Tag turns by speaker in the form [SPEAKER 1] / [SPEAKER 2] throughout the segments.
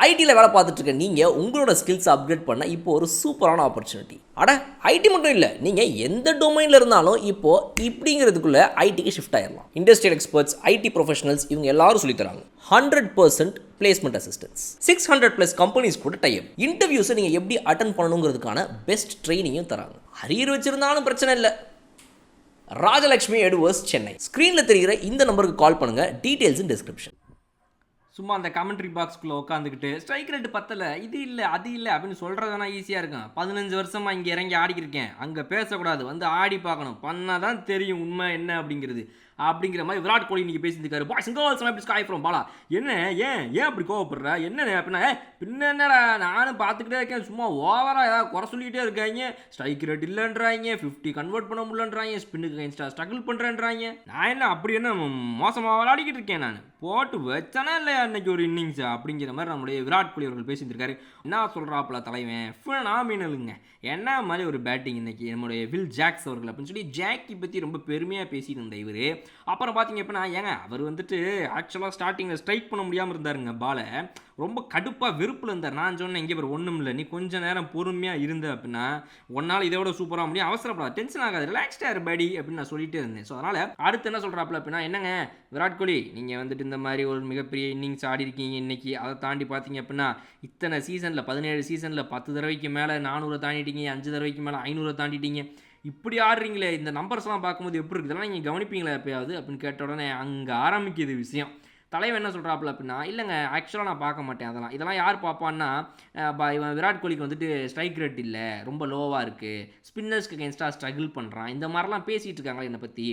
[SPEAKER 1] ஐடியில் வேலை பார்த்துட்டு இருக்க நீங்கள் உங்களோட ஸ்கில்ஸ் அப்கிரேட் பண்ண இப்போ ஒரு சூப்பரான ஆப்பர்ச்சுனிட்டி. அட ஐடி மட்டும் இல்லை, நீங்கள் எந்த டொமைனில் இருந்தாலும் இப்போது இப்படிங்கிறதுக்குள்ளே ஐடிக்கு ஷிஃப்ட் ஆயிடலாம். இண்டஸ்ட்ரியல் எக்ஸ்பர்ட்ஸ், ஐடி ப்ரொஃபஷனல்ஸ் இவங்க எல்லாரும் சொல்லித்தராங்க. 100% பிளேஸ்மெண்ட் அசிஸ்டன்ஸ், 600+ கம்பெனிஸ் கூட டைப். இன்டர்வியூஸை நீங்கள் எப்படி அட்டன் பண்ணணுங்கிறதுக்கான பெஸ்ட் ட்ரைனிங்கும் தராங்க. அரியர் வச்சிருந்தாலும் பிரச்சனை இல்லை. ராஜலட்சுமி எடுவர்ஸ், சென்னை. ஸ்க்ரீனில் தெரிகிற இந்த நம்பருக்கு கால் பண்ணுங்கள். டீட்டெயில்ஸ் இன் டிஸ்கிரிப்ஷன்.
[SPEAKER 2] சும்மா அந்த கமெண்ட்ரி பாக்ஸ்குள்ளே உட்காந்துக்கிட்டு ஸ்ட்ரைக் ரேட்டு பத்தலை, இது இல்லை அது இல்லை அப்படின்னு சொல்கிறதுனா ஈஸியாக இருக்கும். 15 வருஷமாக இங்கே இறங்கி ஆடிக்கிருக்கேன், அங்கே பேசக்கூடாது, வந்து ஆடி பார்க்கணும், பண்ணால் தான் தெரியும் உண்மை என்ன அப்படிங்கிற மாதிரி விராட் கோலி இன்றைக்கி பேசியிருக்காரு. பாய்ஸ் அண்ட் கேர்ள்ஸ் எப்படி ஸ்கை ஃப்ரம் பாலா, என்ன ஏன் அப்படி கோவப்படுற, என்ன அப்படின்னா பின்ன என்னடா நானும் பார்த்துக்கிட்டே இருக்கேன், சும்மா ஓவராக ஏதாவது குறை சொல்லிக்கிட்டே இருக்காங்க, ஸ்ட்ரைக் ரேட் இல்லைன்றாங்க, 50 கன்வெர்ட் பண்ண முடியலன்றாங்க, ஸ்பின்னுக்கு இன்ஸ்டா ஸ்ட்ரகிள் பண்ணுறேன்றாங்க. நான் என்ன அப்படி என்ன மோசமாக விளையாடிக்கிட்டு இருக்கேன், நான் போட்டு வச்சானா இல்லையா அன்னைக்கு ஒரு இன்னிங்ஸ் அப்படிங்கிற மாதிரி நம்முடைய விராட் கோலி அவர்கள் பேசியிருக்காரு. என்ன சொல்கிறாப்புல தலைவன் ஃபினாமினலுங்க, என்ன மாதிரி ஒரு பேட்டிங் இன்னைக்கு நம்முடைய வில் ஜாக்ஸ் அவர்கள் அப்படின்னு சொல்லி ஜாக்கி பற்றி ரொம்ப பெருமையாக பேசிட்டு இருந்த இவர். அப்புறம் பார்த்தீங்க அப்படின்னா ஏங்க அவர் வந்துட்டு ஆக்சுவலாக ஸ்டார்டிங்கில் ஸ்ட்ரைக் பண்ண முடியாமல் இருந்தாருங்க, பாலை ரொம்ப கடுப்பாக வெறுப்பில் இருந்தார். நான் சொன்னேன் இங்கே ஒரு ஒன்றும் இல்லை, நீ கொஞ்சம் நேரம் பொறுமையாக இருந்த அப்படின்னா ஒன்னால் இதை விட சூப்பராக முடியும், அவசரப்படாது, டென்ஷன் ஆகாது, ரிலாக்ஸ்டாக இரு படி அப்படின்னு நான் சொல்லிட்டே இருந்தேன். ஸோ அதனால் அடுத்து என்ன சொல்கிறாப்புல அப்படின்னா, என்னங்க விராட் கோலி நீங்கள் வந்துட்டு இந்த மாதிரி ஒரு மிகப்பெரிய இன்னிங்ஸ் ஆடி இருக்கீங்க இன்னைக்கு, அதை தாண்டி பார்த்தீங்க அப்படின்னா இத்தனை சீசனில் 17 சீசனில் 10 தடவைக்கு மேலே 400 தாண்டிட்டீங்க, 5 தடவைக்கு மேலே 500 தாண்டிட்டீங்க, இப்படி ஆடுறீங்களே, இந்த நம்பர்ஸ்லாம் பார்க்கும்போது எப்படி இருக்குது, இதெல்லாம் நீங்கள் கவனிப்பீங்களா எப்பயாவது அப்படின்னு கேட்ட உடனே அங்கே ஆரம்பிக்குது விஷயம். தலைவன் என்ன சொல்கிறாப்புல அப்படின்னா, இல்லைங்க ஆக்சுவலாக நான் பார்க்க மாட்டேன், இதெல்லாம் யார் பார்ப்பான்னா இவன் விராட் கோலிக்கு வந்துட்டு ஸ்ட்ரைக் ரேட் இல்லை, ரொம்ப லோவாக இருக்குது, ஸ்பின்னர்ஸ்க்கு அகேன்ஸ்டாக ஸ்ட்ரகிள் பண்ணுறான், இந்த மாதிரிலாம் பேசிகிட்டு இருக்காங்களே என்னை பற்றி,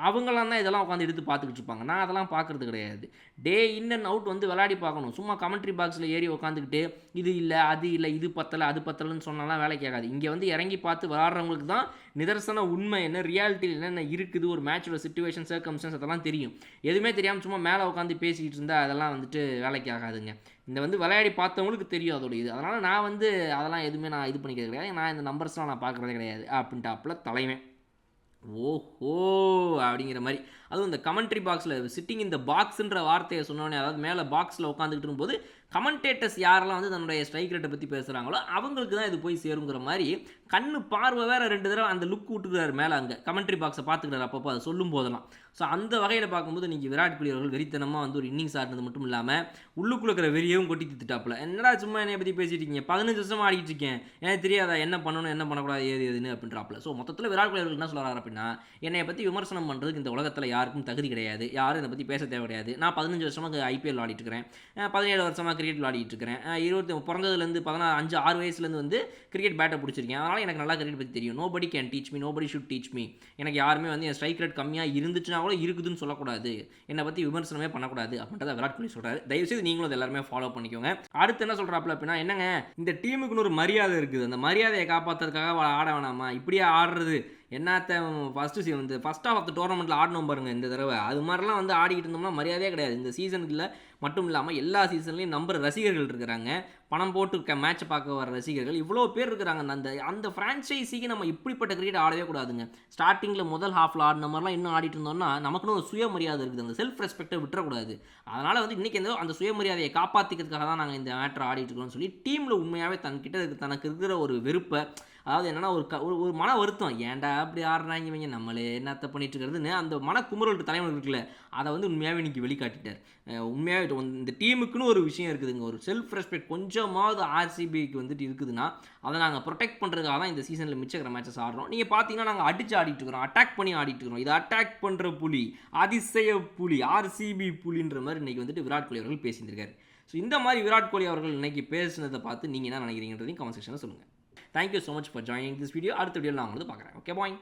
[SPEAKER 2] அவங்களாம் தான் இதெல்லாம் உட்காந்து எடுத்து பார்த்துக்கிட்டு இருப்பாங்க. நான் அதெல்லாம் பார்க்குறது கிடையாது. டே இன் அண்ட் அவுட் வந்து விளையாடி பார்க்கணும். சும்மா கமெண்ட்ரி பாக்ஸில் ஏறி உட்காந்துக்கிட்டு இது இல்லை அது இல்லை இது பத்தலை அது பத்தலைன்னு சொன்னாலாம் வேலை கேட்காது. இங்கே வந்து இறங்கி பார்த்து விளாட்றவங்களுக்கு தான் நிதர்சன உண்மை என்ன, ரியாலிட்டியில் என்னென்ன இருக்குது, ஒரு மேட்சோட சிச்சுவேஷன் சர்க்கம்ஸ்டன்ஸ் அதெல்லாம் தெரியும். எதுவுமே தெரியாமல் சும்மா மேலே உட்காந்து பேசிக்கிட்டு இருந்தால் அதெல்லாம் வந்துட்டு வேலைக்கு ஆகாதுங்க. இந்த வந்து விளையாடி பார்த்தவங்களுக்கு தெரியும் அதோட இது. அதனால் நான் வந்து அதெல்லாம் எதுவுமே நான் இது பண்ணிக்கிறது கிடையாது, நான் இந்த நம்பர்ஸ்லாம் நான் பார்க்குறதே கிடையாது அப்படின்ட்டாப்புல தலைவன். ஓஹோ அப்படிங்கிற மாதிரி. அதுவும் இந்த கமெண்ட்ரி பாக்ஸில் சிட்டிங் இந்த பாக்ஸுன்ற வார்த்தையை சொன்னோடனே, அதாவது மேலே பாக்ஸில் உட்காந்துக்கிட்டு இருக்கும்போது கமெண்டேட்டர்ஸ் யாரெல்லாம் வந்து தன்னுடைய ஸ்ட்ரைக் ரேட்டை பற்றி பேசுகிறாங்களோ அவங்களுக்கு தான் இது போய் சேருங்கிற மாதிரி கண்ணு பார்வை வேறு 2 தடவை அந்த லுக் விட்டுக்கிறாரு மேலே, அங்கே கமெண்ட்ரி பாக்ஸை பார்த்துக்கிறாரு அப்பப்போ அதை சொல்லும் போதெல்லாம். ஸோ அந்த வகையில் பார்க்கும்போது நீங்கள் விராட் கோலி அவர்கள் வெறித்தனமாக வந்து ஒரு இன்னிங்ஸ் ஆடினது மட்டும் இல்லாமல் உள்ளுக்குள்ள இருக்கிற வெறியவும் கொட்டி திட்டாப்புல. என்னடா சும்மா என்னை பற்றி பேசிட்டு இருக்கீங்க, 15 வருஷமாக ஆடிக்கிட்டு இருக்கேன், எனக்கு தெரியாதா என்ன பண்ணணும் என்ன பண்ணக்கூடாது எதுன்னு அப்படின்றாப்புல. ஸோ மொத்தத்தில் விராட் கோலி அவர்கள் என்ன சொல்கிறாரு அப்படின்னா, என்னை பற்றி விமர்சனம் பண்ணுறதுக்கு இந்த உலகத்தில் யாருக்கும் தகுதி கிடையாது, யாரும் இதை பற்றி பேச தேவை கிடையாது. நான் 15 வருஷமாக ஐபிஎல் ஆடிட்டு இருக்கிறேன், 17 வருஷமாக கிரிக்கெட் விளையாடிட்டு இருக்கிறேன், 20 பிறந்ததுலேருந்து 6 வயசுலேருந்து வந்து கிரிக்கெட் பேட்டை பிடிச்சிருக்கேன், அதனால் எனக்கு நல்லா கிரிக்கெட் பற்றி தெரியும். Nobody can teach me, nobody should teach me. எனக்கு யாருமே வந்து என் ஸ்ட்ரைக் ரேட் கம்மியாக இருந்துச்சுன்னா கூட இருக்குதுன்னு சொல்லக்கூடாது, என்னை பற்றி விமர்சனமே பண்ணக்கூடாது அப்படின்றத விராட் கோலி சொல்கிறாரு. தயவுசெய்து நீங்களும் அது எல்லாருமே ஃபாலோ பண்ணிக்கோங்க. அடுத்து என்ன சொல்கிறாப்புல அப்படின்னா, என்னங்க இந்த டீமுக்குன்னு ஒரு மரியாதை இருக்குது, அந்த மரியாதையை காப்பாற்றுறதுக்காக ஆட வேணாமா, இப்படியே ஆடுறது என்னத்த ஃபஸ்ட் ஆஃப் த டோர்னமெண்ட்டில் ஆடணும் பாருங்கள் இந்த தடவை, அது மாதிரிலாம் வந்து ஆடிக்கிட்டு இருந்தோம்னா மரியாதையே கிடையாது. இந்த சீசனுக்குள்ள மட்டும் இல்லாமல் எல்லா சீசன்லேயும் நம்புற ரசிகர்கள் இருக்கிறாங்க, பணம் போட்டு மேட்சை பார்க்க வர ரசிகர்கள் இவ்வளோ பேர் இருக்கிறாங்க. அந்த ஃப்ரான்ச்சைஸிக்கு நம்ம இப்படிப்பட்ட கிரிக்கெட் ஆடவே கூடாதுங்க. ஸ்டார்டிங்கில் முதல் ஹாஃபில் ஆடின மாதிரிலாம் இன்னும் ஆடிட்டு இருந்தோம்னா நமக்குன்னு ஒரு சுயமரியாதை இருக்குது, அந்த செல்ஃப் ரெஸ்பெக்டை விட்டுறக்கூடாது. அதனால் வந்து இன்றைக்கி அந்த சுயமரியாதையை காப்பாற்றிக்கிறதுக்காக தான் நாங்கள் இந்த மேட்டரை ஆடிட்டு இருக்கோம்னு சொல்லி டீமில் உண்மையாகவே தனக்கு இருக்கிற ஒரு வெறுப்பை, அதாவது என்னென்னா ஒரு மன வருத்தம், ஏன்டா அப்படி ஆடுறாங்க இவங்க, நம்மளே என்னத்தை பண்ணிட்டு இருக்கிறதுன்னு அந்த மன குமுறல் தலைவன் இருக்குல்ல, அதை வந்து உண்மையாகவே இன்றைக்கி வெளிக்காட்டிட்டார். உண்மையாகவே இந்த டீமுக்குன்னு ஒரு விஷயம் இருக்குதுங்க, ஒரு செல்ஃப் ரெஸ்பெக்ட் கொஞ்சமாவது ஆர்சிபிக்கு வந்துட்டு இருக்குதுன்னா அதை நாங்கள் ப்ரொடெக்ட் பண்ணுறதுக்காக தான் இந்த சீசனில் மிச்சக்கிற மேட்சஸ் ஆடுறோம். நீங்கள் பார்த்தீங்கன்னா நாங்கள் அடித்து ஆடிட்டு இருக்கிறோம், அட்டாக் பண்ணி ஆடிட்டு இருக்கிறோம், இது அட்டாக் பண்ணுற புலி, அதிசய புலி, ஆர்சிபி புலின்ற மாதிரி இன்றைக்கி வந்துட்டு விராட் கோலி அவர்கள் பேசியிருக்காரு. ஸோ இந்த மாதிரி விராட் கோலி அவர்கள் இன்றைக்கி பேசுனதை பார்த்து நீங்கள் என்ன நினைக்கிறீங்கன்றதையும் கமெண்ட் செக்ஷனில் சொல்லுங்கள். Thank you so much for joining this video. அடுத்த வீடியோவில் நான் உங்களுக்கு பார்க்குறேன். Okay bye.